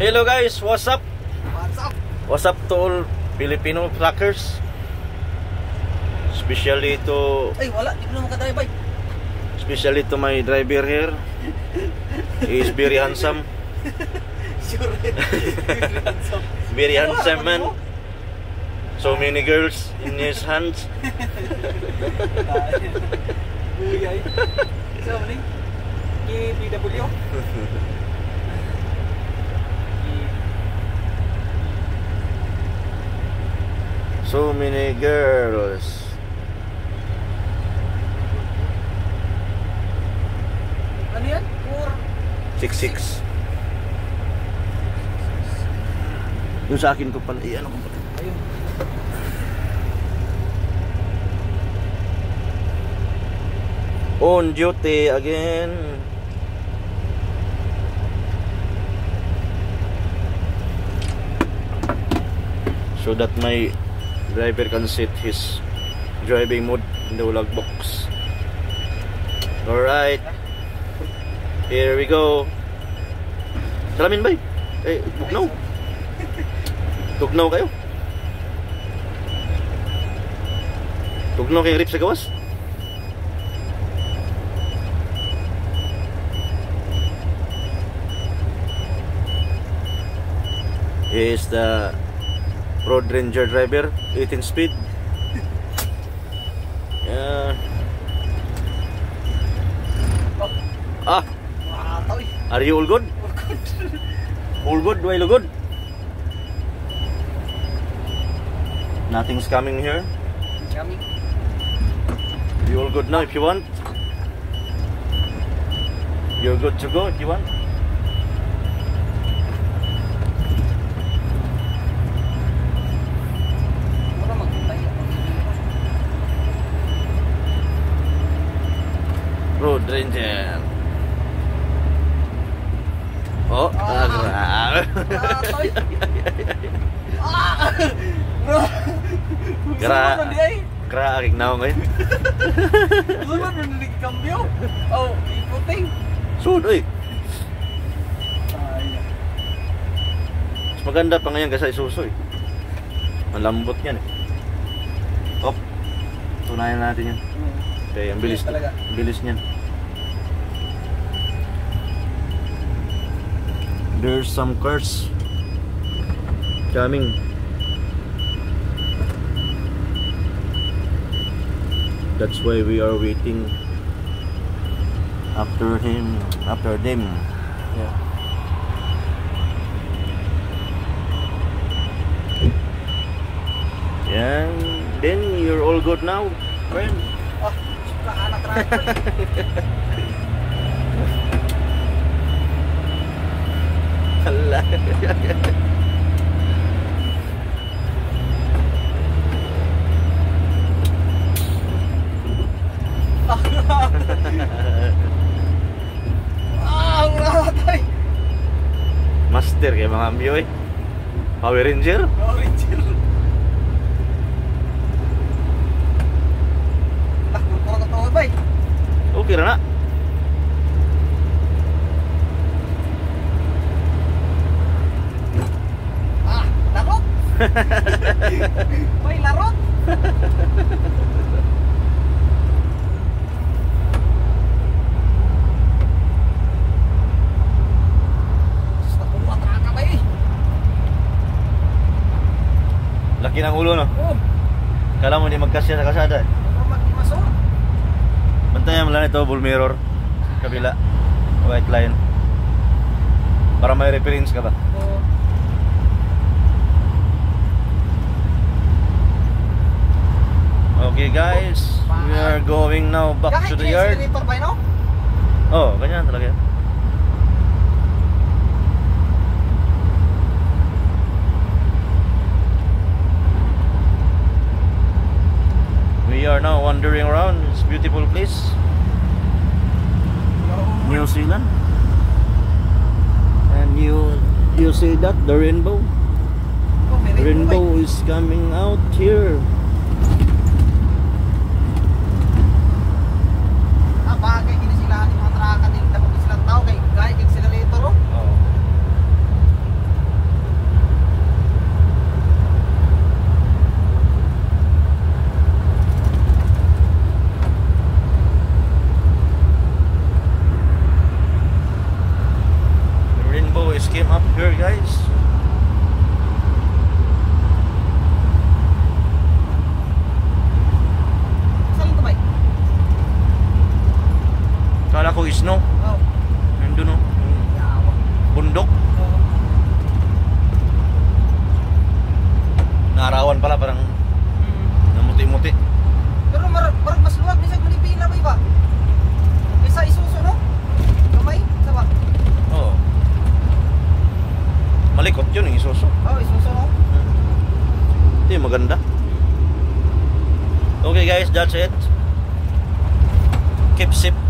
Hello guys, what's up? What's up? What's up to all Filipino truckers? Especially to Ay, wala, di mo na makadrive bike. Especially to my driver here. He is very handsome. Sure. Handsome. Very handsome man. So many girls in his hands. Uy, ay. So, mali? KPW? So many girls. Ano yan? 6'6". Yung sa akin ko pala, ano ko pala. Ayun. On duty again. So that my driver can set his driving mode in the vlog box. Alright, here we go. Salamin ba? Tugnaw. Tugnaw kayo. Tugnaw kay Rip sa gawas. He is the Road Ranger driver, 18 speed. Yeah. Ah, are you all good? All good? Do I look good? Nothing's coming here. Coming. You all good now if you want? You're good to go if you want? Road Ranger. Oh, grabe. Grabe now ngayon. Sunod na nagkambyo. Oh, iputing. Sunod eh. Mas maganda pa ngayon kasi isuso eh. Malambot yan eh. Oh, tunayan natin yan. Okay, ang bilis, bilis niyan. There's some cars coming. That's why we are waiting after him, after them. Yeah. And then you're all good now, friend. Anak driver. Allah. Uratay. Master kayak mga ambyo eh. Power Ranger. Power Ranger. Okay na na. Larot. May larot. Laki ng ulo no? Kala mo hindi magkasya sa kasada. Bantayan mo lang ito, bull mirror kabila, white line para may reference ka ba? Okay guys, we are going now back to the yard. Oh, ganyan talaga yan. We are now wandering around this beautiful place, New Zealand, and you see that the rainbow. The rainbow is coming out here. Bagay gini sila ang mga traka din dapat silang tao kay gaya kay sila later. Here guys. Saan yung tumay? Kala ko snow. Oo. Nandun oh. Yawa. Bundok. Oo. Naarawan pala parang namuti-muti. Pero marag mas luwag ni sa Manipila ba iba? Kaysa Isuzu no? Kamay, sawa. Oo. Malikot yun yung Isuzu. Oh, Isuzu no? Ito yung maganda. Okay guys, that's it. Keep safe